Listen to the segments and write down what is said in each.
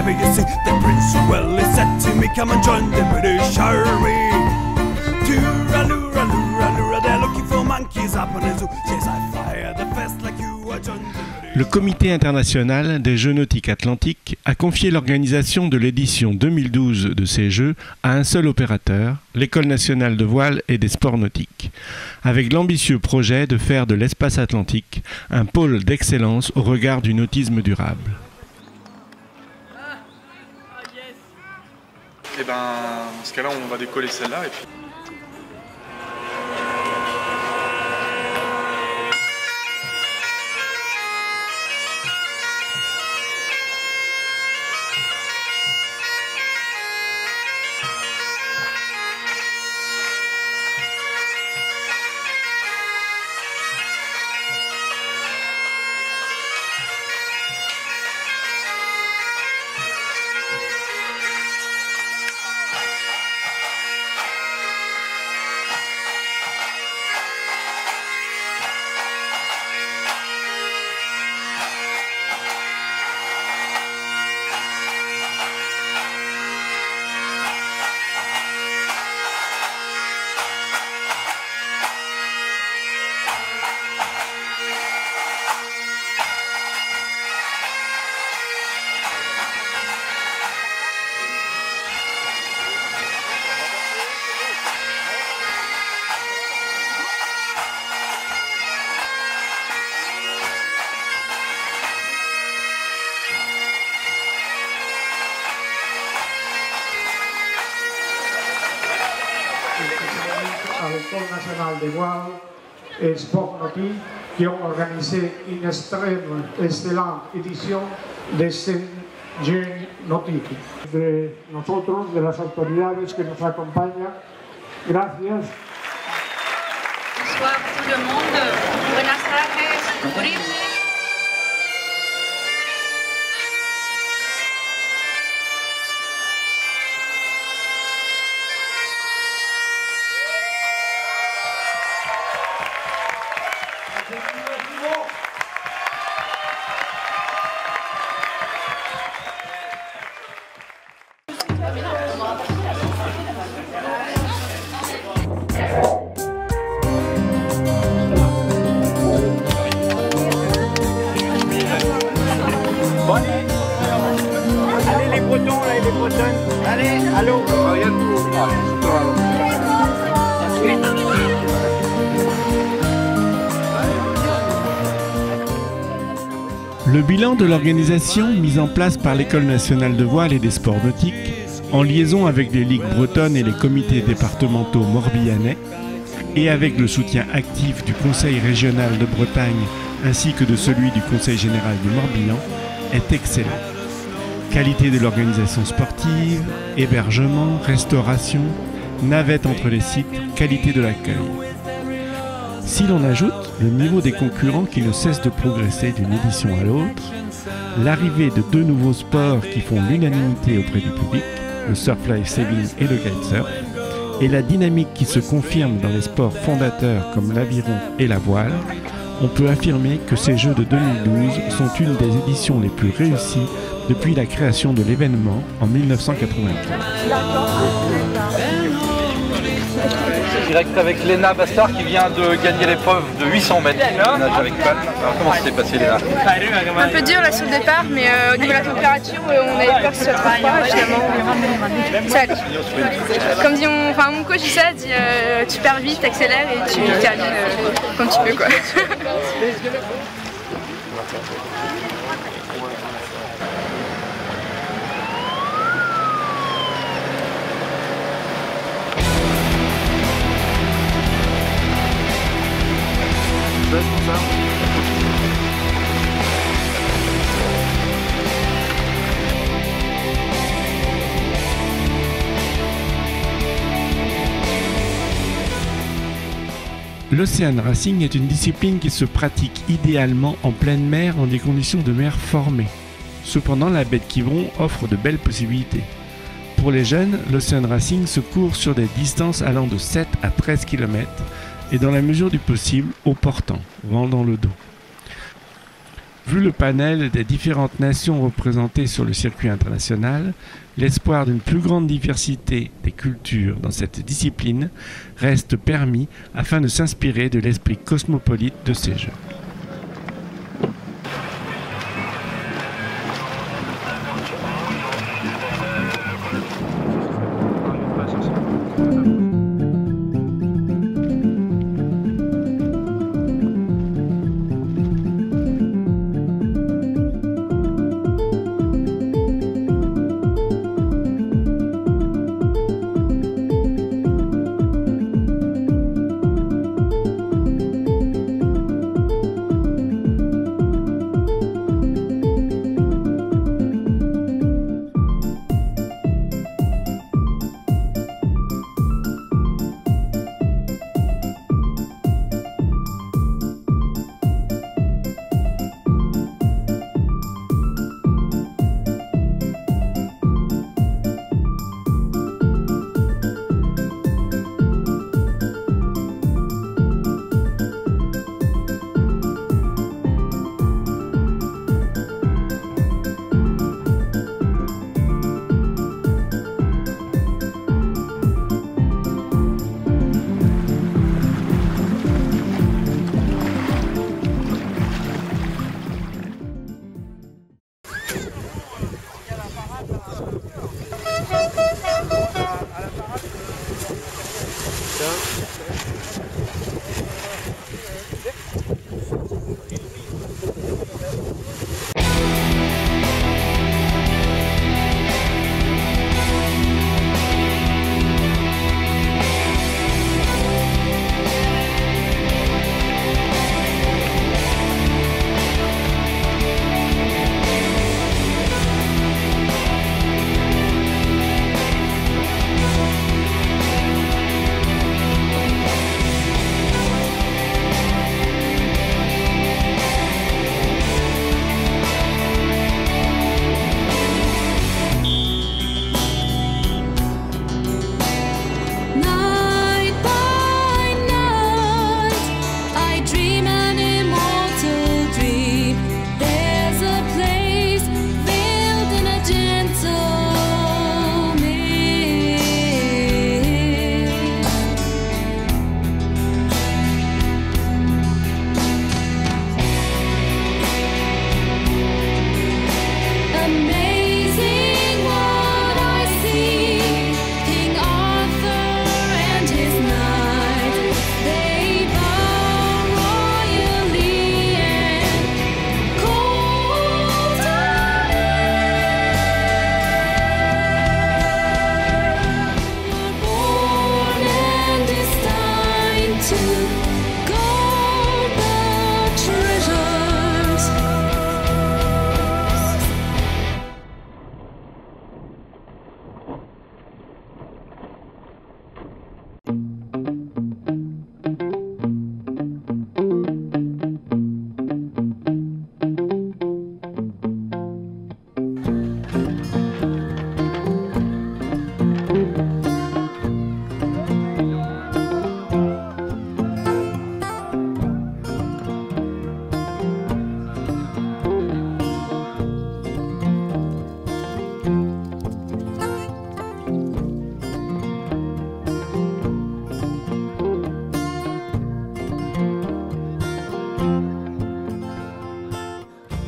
Whenever you see the Prince of Wales, he said to me, come and join the British Army. Tooraloo, lura, they're looking for monkeys up on the zoo. Yes, I fire the fest like you are John. Le Comité international des Jeux nautiques atlantiques a confié l'organisation de l'édition 2012 de ces Jeux à un seul opérateur, l'École nationale de voile et des sports nautiques, avec l'ambitieux projet de faire de l'espace atlantique un pôle d'excellence au regard du nautisme durable. Et ben, dans ce cas-là, on va décoller celle-là et puis... à l'École nationale de voile et sport nautique qui ont organisé une extrême excellente édition de ces Jeux nautiques. De nosotros, de las autoridades que nos acompañan, gracias. Bonsoir tout le monde, buenas tardes, good evening. Allez les Bretons, là, les Bretonnes. Allez, allô. Le bilan de l'organisation mise en place par l'École nationale de voile et des sports nautiques, en liaison avec les ligues bretonnes et les comités départementaux morbihanais, et avec le soutien actif du Conseil régional de Bretagne ainsi que de celui du Conseil général du Morbihan, est excellent. Qualité de l'organisation sportive, hébergement, restauration, navette entre les sites, qualité de l'accueil. Si l'on ajoute le niveau des concurrents qui ne cesse de progresser d'une édition à l'autre, l'arrivée de deux nouveaux sports qui font l'unanimité auprès du public, le surf life saving et le kitesurf, et la dynamique qui se confirme dans les sports fondateurs comme l'aviron et la voile, on peut affirmer que ces Jeux de 2012 sont une des éditions les plus réussies depuis la création de l'événement en 1993. Direct avec Léna Bastard qui vient de gagner l'épreuve de 800 mètres de nage avec palme. Alors comment ça s'est passé, Léna? Un peu dur là sur le départ, mais au niveau de la température, on avait peur que ce soit trop froid et finalement ça allait. Comme dit mon coach, il dit tu pars vite, t'accélères et tu termines comme tu peux quoi. L'Ocean Racing est une discipline qui se pratique idéalement en pleine mer dans des conditions de mer formées. Cependant, la baie de Quiberon offre de belles possibilités. Pour les jeunes, l'Ocean Racing se court sur des distances allant de 7 à 13 km et dans la mesure du possible au portant, vent dans le dos. Vu le panel des différentes nations représentées sur le circuit international, l'espoir d'une plus grande diversité des cultures dans cette discipline reste permis afin de s'inspirer de l'esprit cosmopolite de ces Jeux.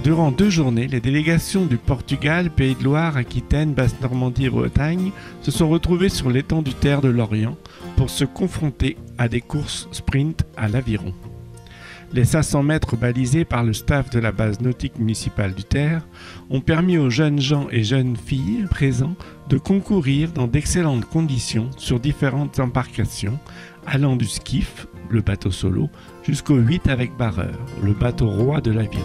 Durant 2 journées, les délégations du Portugal, Pays de Loire, Aquitaine, Basse-Normandie et Bretagne se sont retrouvées sur l'étang du Terre de Lorient pour se confronter à des courses sprint à l'aviron. Les 500 mètres balisés par le staff de la base nautique municipale du Terre ont permis aux jeunes gens et jeunes filles présents de concourir dans d'excellentes conditions sur différentes embarcations, allant du skiff, le bateau solo, jusqu'au 8 avec barreur, le bateau roi de l'aviron.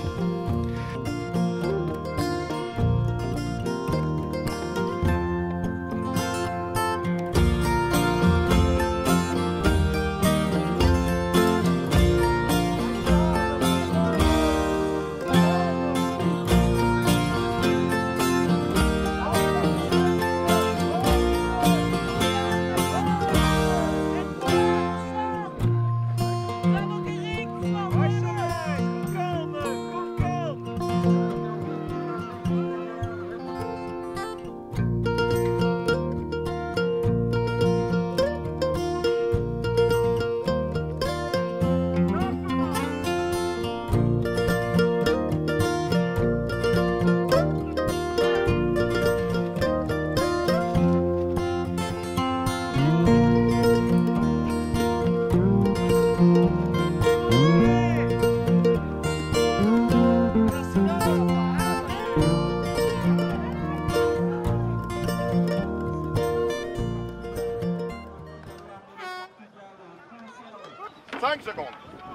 5 secondes.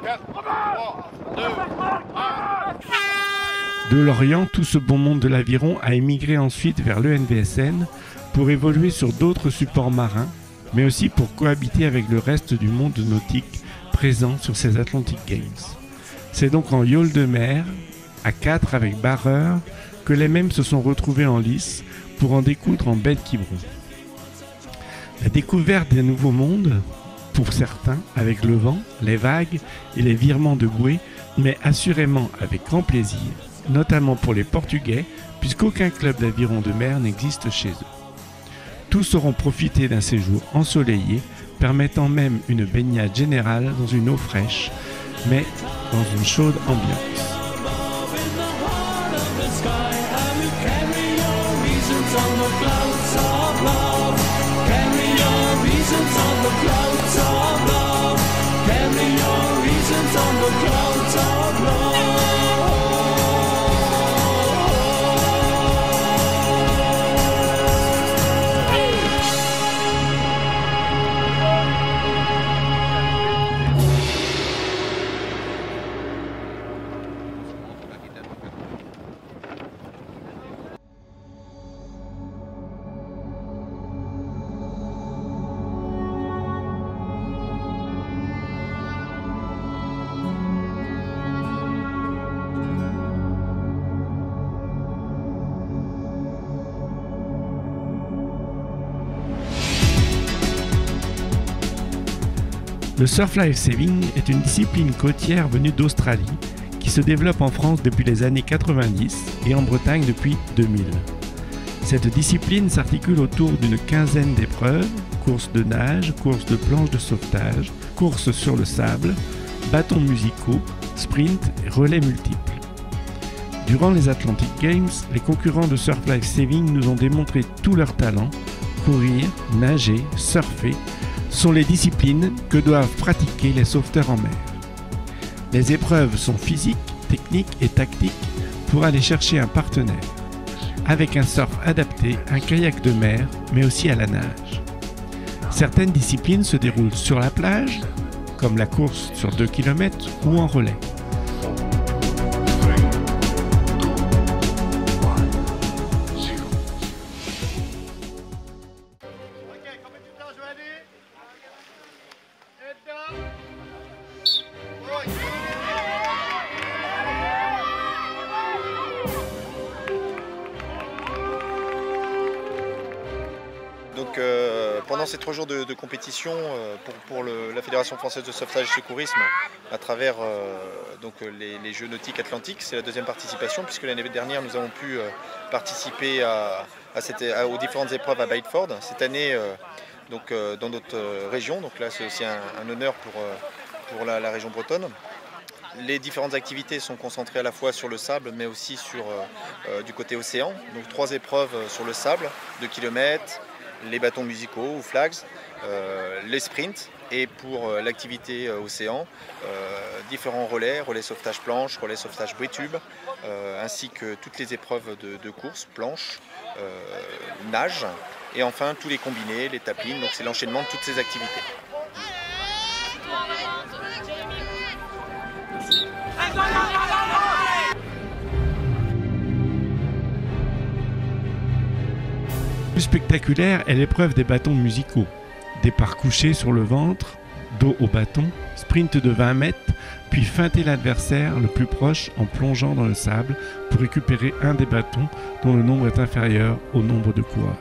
4, 3, 2, 1. De Lorient, tout ce bon monde de l'aviron a émigré ensuite vers l'ENVSN pour évoluer sur d'autres supports marins, mais aussi pour cohabiter avec le reste du monde nautique présent sur ces Atlantic Games. C'est donc en yawl de mer, à 4 avec barreur, que les mêmes se sont retrouvés en lice pour en découdre en baie de Quiberon. La découverte des nouveaux mondes, pour certains, avec le vent, les vagues et les virements de bouée, mais assurément avec grand plaisir, notamment pour les Portugais, puisqu'aucun club d'aviron de mer n'existe chez eux. Tous auront profité d'un séjour ensoleillé, permettant même une baignade générale dans une eau fraîche, mais dans une chaude ambiance. Le surf life saving est une discipline côtière venue d'Australie qui se développe en France depuis les années 90 et en Bretagne depuis 2000. Cette discipline s'articule autour d'une quinzaine d'épreuves, courses de nage, courses de planches de sauvetage, courses sur le sable, bâtons musicaux, sprint et relais multiples. Durant les Atlantic Games, les concurrents de surf life saving nous ont démontré tout leur talent. Courir, nager, surfer sont les disciplines que doivent pratiquer les sauveteurs en mer. Les épreuves sont physiques, techniques et tactiques pour aller chercher un partenaire, avec un surf adapté, un kayak de mer, mais aussi à la nage. Certaines disciplines se déroulent sur la plage, comme la course sur 2 km ou en relais. Donc pendant ces 3 jours de compétition pour la Fédération française de sauvetage et secourisme à travers les Jeux nautiques atlantiques, c'est la deuxième participation puisque l'année dernière nous avons pu participer aux différentes épreuves à Bideford. Cette année dans notre région, donc là c'est aussi un honneur pour la région bretonne. Les différentes activités sont concentrées à la fois sur le sable mais aussi du côté océan. Donc 3 épreuves sur le sable, 2 km, les bâtons musicaux ou flags, les sprints et pour l'activité océan, différents relais sauvetage planche, relais sauvetage bouée-tube, ainsi que toutes les épreuves de course, planche, nage et enfin tous les combinés, les tap-ins, donc c'est l'enchaînement de toutes ces activités. Plus spectaculaire est l'épreuve des bâtons musicaux. Départ couché sur le ventre, dos au bâton, sprint de 20 mètres, puis feinter l'adversaire le plus proche en plongeant dans le sable pour récupérer un des bâtons dont le nombre est inférieur au nombre de coureurs.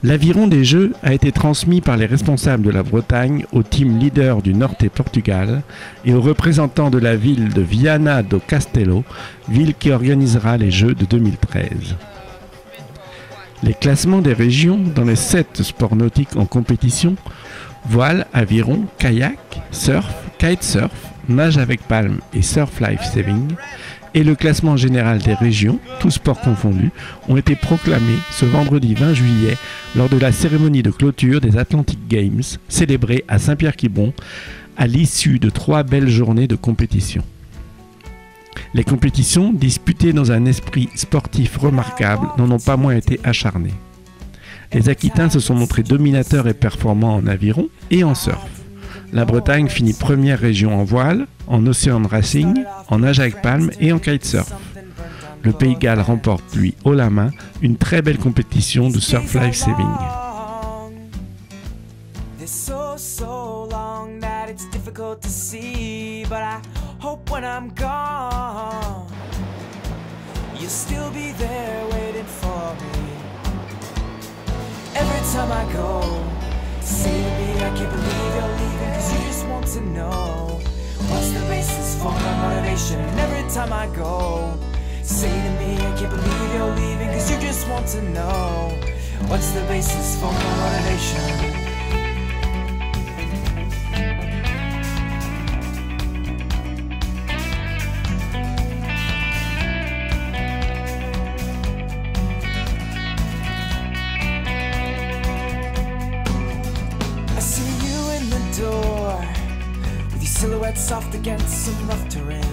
L'aviron des Jeux a été transmis par les responsables de la Bretagne au team leader du Norte Portugal et aux représentants de la ville de Viana do Castelo, ville qui organisera les Jeux de 2013. Les classements des régions dans les 7 sports nautiques en compétition, voile, aviron, kayak, surf, kitesurf, nage avec palme et surf life saving, et le classement général des régions, tous sports confondus, ont été proclamés ce vendredi 20 juillet lors de la cérémonie de clôture des Atlantic Games, célébrée à Saint-Pierre-Quiberon à l'issue de 3 belles journées de compétition. Les compétitions, disputées dans un esprit sportif remarquable, n'en ont pas moins été acharnées. Les Aquitains se sont montrés dominateurs et performants en aviron et en surf. La Bretagne finit première région en voile, en ocean racing, en nage avec palme et en kitesurf. Le Pays de Galles remporte, lui, haut la main, une très belle compétition de surf life saving. Hope when I'm gone, you'll still be there waiting for me. Every time I go, say to me, I can't believe you're leaving, cause you just want to know what's the basis for my motivation. And every time I go, say to me, I can't believe you're leaving, cause you just want to know what's the basis for my motivation. Silhouette soft against some rough terrain.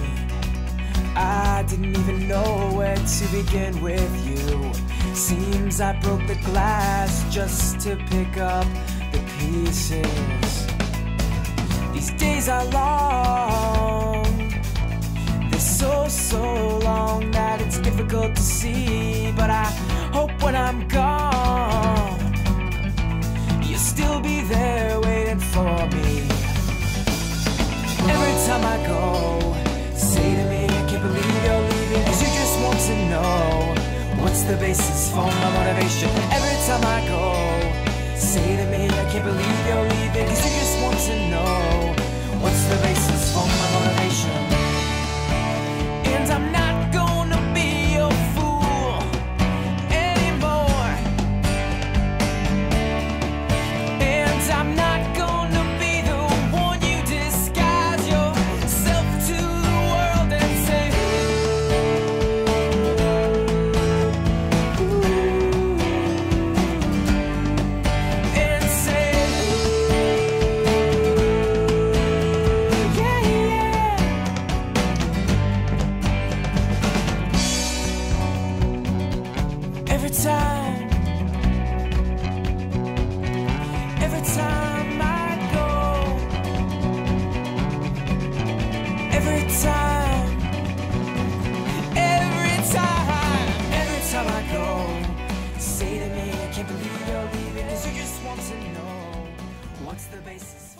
I didn't even know where to begin with you. Seems I broke the glass just to pick up the pieces. These days are long. They're so long that it's difficult to see. But I hope when I'm gone, you'll still be there waiting for me. Every time I go, say to me, I can't believe you're leaving, cause you just want to know what's the basis for my motivation. Every time I go, say to me, I can't believe you're leaving, cause you just want to know what's the basis for my motivation. And I'm not gonna be your fool anymore. And I'm not gonna be the one you disguise yourself to the world and say, and say, yeah, yeah. Every time I go, every time I go, say to me, I can't believe you're leaving, cause you just want to know what's the basis.